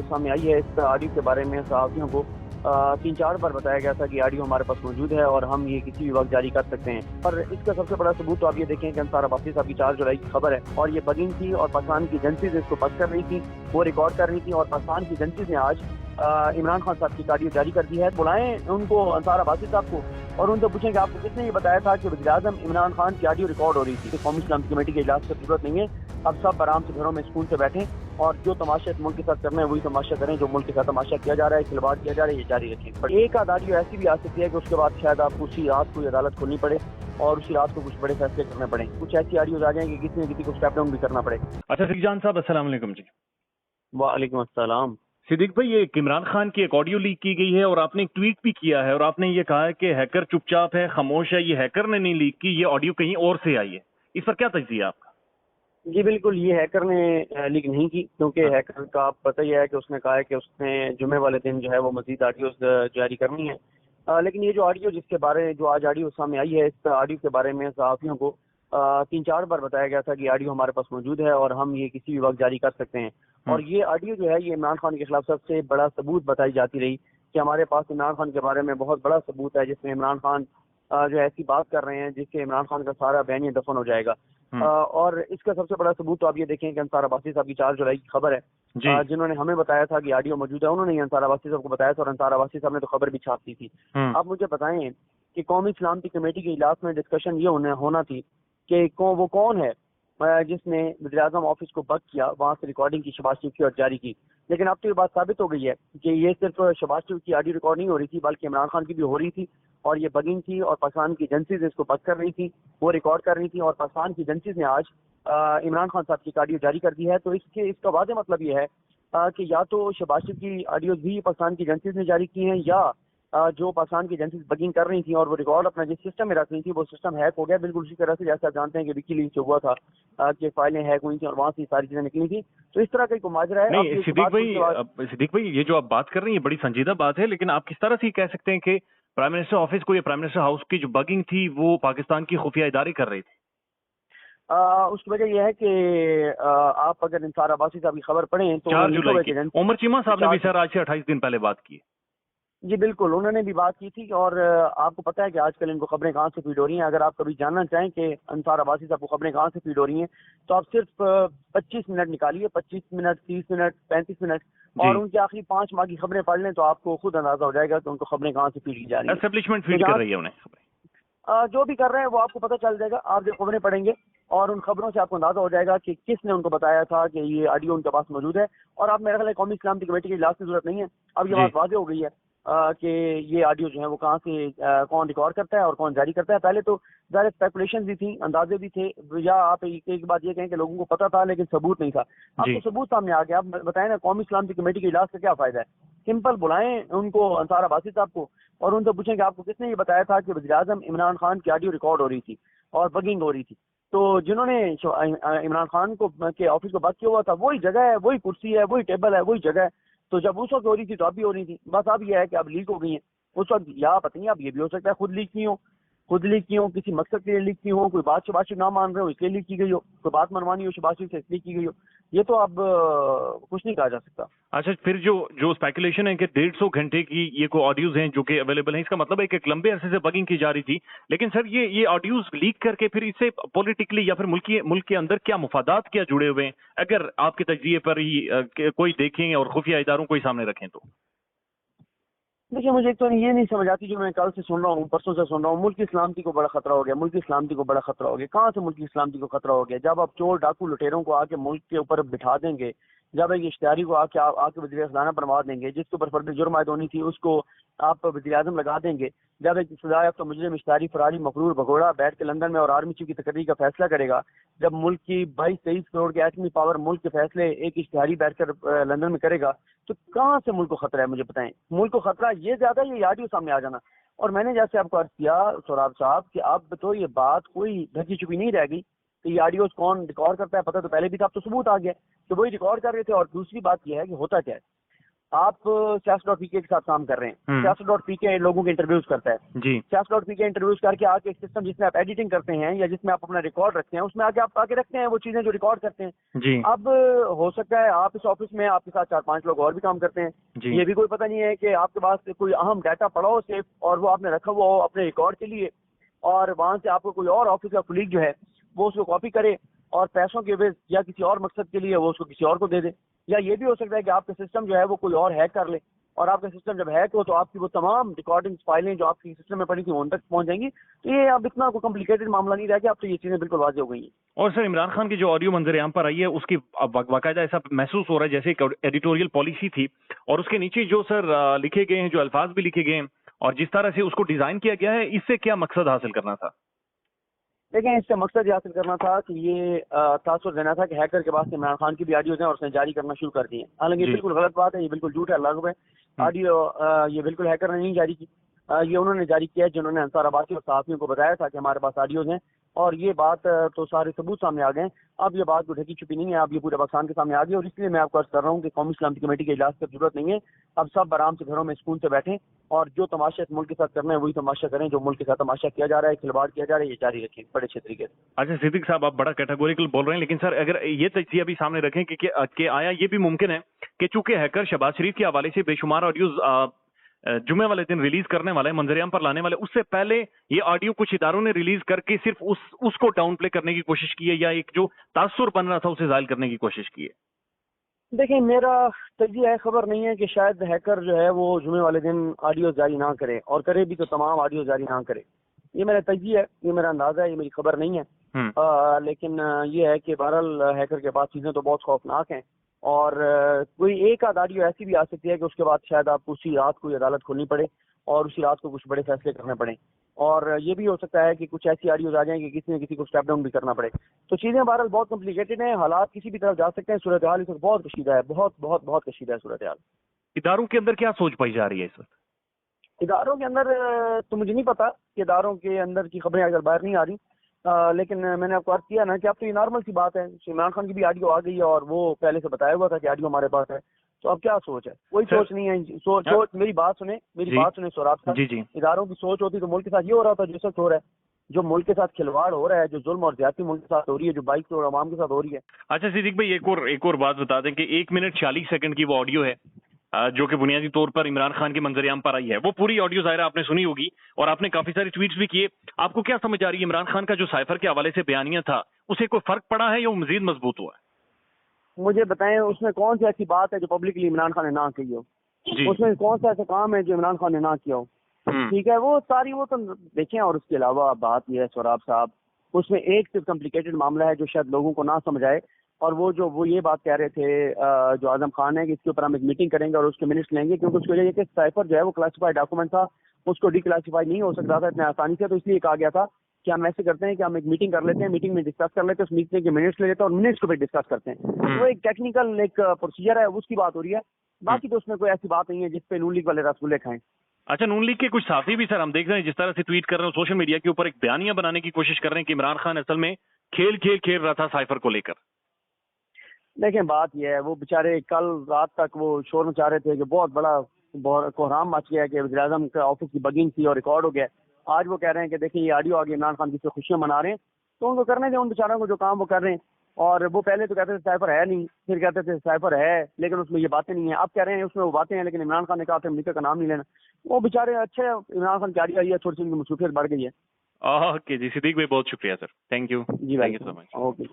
सामने आई है। इस ऑडियो के बारे में सहाफ़ियों को 3-4 बार बताया गया था कि ऑडियो हमारे पास मौजूद है और हम ये किसी भी वक्त जारी कर सकते हैं। पर इसका सबसे बड़ा सबूत तो आप ये देखें कि अंसार अब्बासी साहब की 4 जुलाई की खबर है और ये बगिंग थी और पाकिस्तान की एजेंसीज इसको बस कर रही थी, वो रिकॉर्ड कर रही थी और पाकिस्तान की एजेंसीज ने आज इमरान खान साहब की ऑडियो जारी कर दी है। बुलाएं उनको, अंसार अब्बासी साहब को, और उनसे पूछें कि आपको किसने ये बताया था कि वज़ीर-ए-आज़म इमरान खान की ऑडियो रिकॉर्ड हो रही थी। कौमी इस्लामी कमेटी के इजलास की जरूरत नहीं है, अब सब आराम से घरों में सुकून से बैठें और जो तमाशा मुल्क के साथ करना है वही तमाशा करें। जो मुल्क के साथ तमाशा किया जा रहा है, खिलवाड़ किया जा रहा है, ये जारी रखें। पर एक आध ऑडियो ऐसी भी आ सकती है कि उसके बाद शायद आपको उसी रात को अदालत खोलनी पड़े और उसी रात को कुछ बड़े फैसले करने पड़े। कुछ ऐसी ऑडियोज आ जाएंगे किसी न किसी को स्टेप डाउन भी करना पड़े। अच्छा सिद्दीक जान साहब, अस्सलाम वालेकुम जी। वालेकुम अस्सलाम। सिद्दीक भाई, ये इमरान खान की एक ऑडियो लीक की गई है और आपने एक ट्वीट भी किया है और आपने ये कहा है कि हैकर चुपचाप है, खामोश है, ये हैकर ने नहीं लीक की, ये ऑडियो कहीं और से आई है। इस पर क्या तजज़िया आपका? जी बिल्कुल, ये हैकर ने लीक नहीं की, क्योंकि हैकर का आप पता ही है कि उसने कहा है कि उसने जुमे वाले दिन जो है वो मजीद ऑडियोज जारी करनी है। लेकिन ये जो ऑडियो जिसके बारे जो आज ऑडियो सामने आई है, इस ऑडियो के बारे में सहाफ़ियों को 3-4 बार बताया गया था कि ऑडियो हमारे पास मौजूद है और हम ये किसी भी वक्त जारी कर सकते हैं। और ये ऑडियो जो है ये इमरान खान के खिलाफ सबसे बड़ा सबूत बताई जाती रही कि हमारे पास इमरान खान के बारे में बहुत बड़ा सबूत है, जिसमें इमरान खान जो ऐसी बात कर रहे हैं जिससे इमरान खान का सारा बयानिया दफन हो जाएगा। और इसका सबसे बड़ा सबूत तो आप ये देखें कि अंसार अब्बासी साहब की 4 जुलाई की खबर है, जिन्होंने हमें बताया था कि ऑडियो मौजूद है, उन्होंने ही अंसार अब्बासी साहब को बताया था और अंसार अब्बासी साहब ने तो खबर भी छाप दी थी। आप मुझे बताएं कि कौमी इस्लामी कमेटी के इजलास में डिस्कशन ये होना थी कि वो कौन है जिसने वज़ीर-ए-आज़म ऑफिस को बंद किया, वहां से रिकॉर्डिंग की, शहबाज शरीफ की और जारी की। लेकिन अब तो ये बात साबित हो गई है कि ये सिर्फ शहबाज शरीफ की ऑडियो रिकॉर्ड नहीं हो रही थी, बल्कि इमरान खान की भी हो रही थी और ये बगिंग थी और पाकिस्तान की एजेंसीज इसको बंद कर रही थी, वो रिकॉर्ड कर रही थी और पाकिस्तान की एजेंसीज ने आज इमरान खान साहब की ऑडियो जारी कर दी है। तो इसका वाज़ेह मतलब ये है कि या तो शहबाज शरीफ की ऑडियोज भी पाकिस्तान की एजेंसीज ने जारी की हैं, या जो पाकिस्तान की एजेंसीज बगिंग कर रही थी और वो रिकॉर्ड अपना जिस सिस्टम में रख रही थी वो सिस्टम हैक हो गया। बिल्कुल उसी तरह से जैसे आप जानते हैं कि विकीलीक्स जो हुआ था कि फाइलें हैक हुई थी और वहां से सारी चीजें निकली थी। तो इस तरह का एक माजरा है। नहीं सिद्दीक भाई, ये जो आप बात कर रही हैं बड़ी संजीदा बात है, लेकिन आप किस तरह से कह सकते हैं कि प्राइम मिनिस्टर ऑफिस को या प्राइम मिनिस्टर हाउस की जो बगिंग थी वो पाकिस्तान की खुफिया इदारे कर रही थी? उसकी वजह यह है कि आप अगर अंसार अब्बासी साहब की खबर पढ़ें तो 4 जुलाई की उमर चीमा साहब ने भी सर आज से 28 दिन पहले बात की। जी बिल्कुल, उन्होंने भी बात की थी। और आपको पता है कि आजकल इनको खबरें कहाँ से फीड हो रही हैं। अगर आप कभी जानना चाहें कि अंसार अब्बासी साहब को खबरें कहाँ से फीड हो रही हैं, तो आप सिर्फ 25 मिनट निकालिए, 25 मिनट, 30 मिनट, 35 मिनट, और उनकी आखिरी 5 माह की खबरें पढ़ लें तो आपको खुद अंदाजा हो जाएगा कि उनको खबरें कहाँ से फीड की जा रही है। एस्टेब्लिशमेंट फीड कर रही है उन्हें खबरें। जो भी कर रहे हैं वो आपको पता चल जाएगा। आप जब खबरें पढ़ेंगे और उन खबरों से आपको अंदाजा हो जाएगा कि किसने उनको बताया था कि ये ऑडियो उनके पास मौजूद है। और अब मेरा ख्याल है कौमी इस्लामी कमेटी की इजलास की जरूरत नहीं है, अब ये बात वाज़ेह हो गई है कि ये ऑडियो जो है वो कहाँ से कौन रिकॉर्ड करता है और कौन जारी करता है। पहले तो ज़ाहिर स्पेकुलेशन भी थी, अंदाजे भी थे, या आप एक बात ये कहें कि लोगों को पता था लेकिन सबूत नहीं था। अब तो सबूत सामने आ गया। आप बताएं ना, कौमी इस्लामी कमेटी के इजलास का क्या फायदा है? सिंपल बुलाएं उनको, अंसार अब्बासी साहब को, और उनसे पूछें कि आपको किसने ये बताया था कि वज़ीर-ए-आज़म इमरान खान की ऑडियो रिकॉर्ड हो रही थी और बगिंग हो रही थी। तो जिन्होंने इमरान खान को के ऑफिस को बंद किया हुआ था, वही जगह है, वही कुर्सी है, वही टेबल है, वही जगह है। तो जब उस वक्त हो रही थी तो अब भी हो रही थी। बस अब यह है कि अब लीक हो गई है। उस वक्त या पता नहीं, अब ये भी हो सकता है खुद लीक की हो, किसी मकसद के लिए लीक की हो, कोई बात शहबाज शरीफ ना मान रहे हो इसलिए लीक की गई हो, कोई बात मनवानी हो शहबाज शरीफ से इसलिए की गई हो। ये तो अब कुछ नहीं कहा जा सकता। अच्छा, फिर जो स्पेकुलेशन है कि 150 घंटे की ये कोई ऑडियोज हैं जो कि अवेलेबल हैं, इसका मतलब है कि एक लंबे अरसे से बगिंग की जा रही थी। लेकिन सर ये ऑडियोज लीक करके फिर इससे पॉलिटिकली या फिर मुल्क के अंदर क्या मुफादात क्या जुड़े हुए हैं, अगर आपके तजज़िये पर ही कोई देखें और खुफिया इदारों को ही सामने रखें तो? देखिए, मुझे एक तो ये नहीं समझ आती, जो मैं कल से सुन रहा हूँ, परसों से सुन रहा हूँ, मुल्क की सलामती को बड़ा खतरा हो गया, मुल्क की सलामती को बड़ा खतरा हो गया। कहाँ से मुल्क की सलामती को खतरा हो गया? जब आप चोर डाकू लुटेरों को आके मुल्क के ऊपर बिठा देंगे, जब एक इश्तिहारी को आके वज़ीर ख़ज़ाना बनवा देंगे, जिसके ऊपर फर्द जुर्म आयद होनी थी उसको आप वज़ीर-ए-आज़म लगा देंगे, जब एक सजायाफ्ता मुजरिम इश्तिहारी फरारी मकरूर भगोड़ा बैठ के लंदन में और आर्मी चीफ की तकरीर का फैसला करेगा, जब मुल्क की 22-23 करोड़ की एटमी पावर मुल्क के फैसले एक इश्तिहारी बैठकर लंदन में करेगा, तो कहाँ से मुल्क को खतरा है? मुझे बताएं, मुल्क को खतरा ये ज्यादा है, ये ऑडियो सामने आ जाना। और मैंने जैसे आपको अर्ज किया सोराब साहब कि अब तो ये बात कोई ढकी छुपी नहीं रह गई कि ये ऑडियोज कौन रिकॉर्ड करता है, पता तो पहले भी था, अब तो सबूत आ गया तो वही रिकॉर्ड कर रहे थे। और दूसरी बात यह है कि होता क्या है, आप सियासत.pk के साथ काम कर रहे हैं, सियासत.pk लोगों के इंटरव्यूज करता है जी, सियासत.pk इंटरव्यूज करके आके एक सिस्टम जिसमें आप एडिटिंग करते हैं या जिसमें आप अपना रिकॉर्ड रखते हैं, उसमें आके आप आके रखते हैं वो चीजें जो रिकॉर्ड करते हैं। जी, अब हो सकता है आप इस ऑफिस में आपके साथ 4-5 लोग और भी काम करते हैं, जी, ये भी कोई पता नहीं है कि आपके पास कोई अहम डाटा पड़ा हो सेफ और वो आपने रखा हुआ हो अपने रिकॉर्ड के लिए, और वहां से आपको कोई और ऑफिस का कुलीग जो है वो उसको कॉपी करे और पैसों के एवज या किसी और मकसद के लिए वो उसको किसी और को दे दे। या ये भी हो सकता है कि आपका सिस्टम जो है वो कोई और हैक कर ले, और आपका सिस्टम जब हैक हो तो आपकी वो तमाम रिकॉर्डिंग फाइलें जो आपकी सिस्टम में पड़ी थी उन तक पहुंच जाएंगी। तो ये अब इतना कोई कॉम्प्लिकेटेड मामला नहीं रह गया, अब तो ये चीजें बिल्कुल वाज़ेह हो गई हैं। और सर इमरान खान की जो ऑडियो मंजर-ए-आम पर आई है उसकी बाकायदा ऐसा महसूस हो रहा है जैसे एक एडिटोरियल पॉलिसी थी, और उसके नीचे जो सर लिखे गए हैं, जो अल्फाज भी लिखे गए हैं और जिस तरह से उसको डिजाइन किया गया है, इससे क्या मकसद हासिल करना था? देखें, इससे मकसद ये हासिल करना था कि ये तासुर देना था कि हैकर के पास इमरान खान की भी ऑडियोज हैं और उसने जारी करना शुरू कर दिए। हालांकि ये जी, बिल्कुल गलत बात है, ये बिल्कुल झूठ है, लागू है ऑडियो। ये बिल्कुल हैकर ने नहीं जारी की, ये उन्होंने जारी किया जिन्होंने अंसार आबादी और सहाफियों को बताया था कि हमारे पास ऑडियोज हैं, और ये बात तो सारे सबूत सामने आ गए। अब ये बात को ढकी छुपी नहीं है, अब ये पूरे पाकिस्तान के सामने आ गई, और इसलिए मैं आपको अर्ज कर रहा हूँ कि कौमी इस्लामी कमेटी के इजलास की जरूरत नहीं है। अब सब आराम से घरों में सुकून से बैठें और जो तमाशा इस मुल्क के साथ करना है वही तमाशा करें। जो मुल्क के साथ तमाशा किया जा रहा है, खिलवाड़ किया जा रहा है, ये जारी रखें बड़े अच्छे तरीके से। अच्छा सिद्दीक साहब, आप बड़ा कैटेगोरिकल बोल रहे हैं, लेकिन सर अगर ये तजिया भी सामने रखें कि आया ये भी मुमकिन है कि चूंकि हैकर शहबाज शरीफ के हवाले से बेशुमार ऑडियोज जुमे वाले दिन रिलीज करने वाले, मंजर-ए-आम पर लाने वाले, उससे पहले ये ऑडियो कुछ इदारों ने रिलीज करके सिर्फ उसको डाउन प्ले करने की कोशिश की है, या एक जो तासुर बन रहा था उसे जाहिर करने की कोशिश की है? देखिए, मेरा तजिया है, खबर नहीं है कि शायद हैकर जो है वो जुमे वाले दिन ऑडियो जारी ना करे, और करे भी तो तमाम ऑडियो जारी ना करे। ये मेरा तजिया है, ये मेरा अंदाजा है, ये मेरी खबर नहीं है। लेकिन ये है कि बहरहाल हैकर के पास चीजें तो बहुत खौफनाक हैं, और कोई एक आध ऑडियो ऐसी भी आ सकती है कि उसके बाद शायद आपको उसी रात कोई अदालत खोलनी पड़े और उसी रात को कुछ बड़े फैसले करने पड़े, और ये भी हो सकता है कि कुछ ऐसी ऑडियोज आ जाएं कि किसी न किसी को स्टेप डाउन भी करना पड़े। तो चीजें बहरहाल बहुत कॉम्प्लिकेटेड हैं, हालात किसी भी तरफ जा सकते हैं, सूरत हाल इस वक्त बहुत कशीदा है, बहुत बहुत बहुत कशीदा है सूरत हाल। इदारों के अंदर क्या सोच पाई जा रही है इस वक्त? इदारों के अंदर तो मुझे नहीं पता कि इदारों के अंदर की खबरें अगर बाहर नहीं आ रही, लेकिन मैंने आपको अर्ज किया ना कि अब तो ये नॉर्मल सी बात है, इमरान खान की भी ऑडियो आ गई है और वो पहले से बताया हुआ था कि ऑडियो हमारे पास है। तो अब क्या सोच है? कोई सोच नहीं है। सोच मेरी बात सुने सोराब साहब। जी, जी। इदारों की सोच होती तो मुल्क के साथ ये हो रहा था जो सच हो रहा है, जो मुल्क के साथ खिलवाड़ हो रहा है, जो जुल्म और ज्यादती मुल्क के साथ हो रही है, जो बाइक और आवाम के साथ हो रही है। अच्छा सिद्दीक भाई, एक और बात बता दें कि 1 मिनट 40 सेकंड की वो ऑडियो है जो कि बुनियादी तौर पर इमरान खान के मंजर-ए-आम पर आई है। वो पूरी ऑडियो ज़ाहिर आपने सुनी होगी और आपने काफी सारे ट्वीट्स भी किए। आपको क्या समझ आ रही है, इमरान खान का जो साइफर के हवाले से बयानिया था उसे कोई फर्क पड़ा है या वो मजीद मजबूत हुआ है? मुझे बताएं, उसमें कौन सी ऐसी बात है जो पब्लिकली इमरान खान ने ना कही हो? उसमें कौन सा ऐसा काम है जो इमरान खान ने ना किया हो? ठीक है, वो सारी वो तो देखें। और उसके अलावा बात यह है सोराब साहब, उसमें एक सिर्फ कॉम्प्लिकेटेड मामला है जो शायद लोगों को ना समझ आए, और वो ये बात कह रहे थे जो आजम खान है कि इसके ऊपर हम एक मीटिंग करेंगे और उसके मिनट्स लेंगे, क्योंकि उसकी वजह ये कि साइफर जो है वो क्लासिफाइड डॉक्यूमेंट था, उसको डिक्लासिफाई नहीं हो सकता था इतने आसानी से। तो इसलिए कहा गया था कि हम ऐसे करते हैं कि हम एक मीटिंग कर लेते हैं, मीटिंग में डिस्कस कर लेते हैं, उस मीटिंग के मिनट्स ले लेते हैं और मिनट्स को भी डिस्कस करते हैं। तो वो एक टेक्निकल एक प्रोसीजर है, उसकी बात हो रही है। बाकी तो उसमें कोई ऐसी बात नहीं है जिसपे नून लीग वाले रसगुल्ले खाएं। अच्छा, नून लीग के कुछ साथी भी सर हम देख रहे हैं जिस तरह से ट्वीट कर रहे हैं, सोशल मीडिया के ऊपर एक बयानिया बनाने की कोशिश कर रहे हैं कि इमरान खान असल में खेल रहा था साइफर को लेकर। देखें, बात यह है, वो बेचारे कल रात तक वो शोर मचा रहे थे कि बहुत बड़ा कोहराम मच गया कि वज़ीर-ए-आज़म के ऑफिस की बगिंग थी और रिकॉर्ड हो गया। आज वो कह रहे हैं कि देखिए ये ऑडियो आ गई, इमरान खान की खुशियां मना रहे हैं। तो उनको करने दें, उन बेचारों को जो काम वो कर रहे हैं। और वो पहले तो कहते थे साइफर है नहीं, फिर कहते थे साइफर है लेकिन उसमें ये बातें नहीं है, अब कह रहे हैं उसमें वो बातें हैं, लेकिन इमरान खान ने कहा था अमेरिका का नाम नहीं लेना। वो बेचारे अच्छे, इमरान खान की ऑडियो आई है, थोड़ी सी उनकी मसरूफियत बढ़ गई है। ओके जी सिद्दीक भाई, बहुत शुक्रिया सर, थैंक यू जी भाई, सो मच। ओके।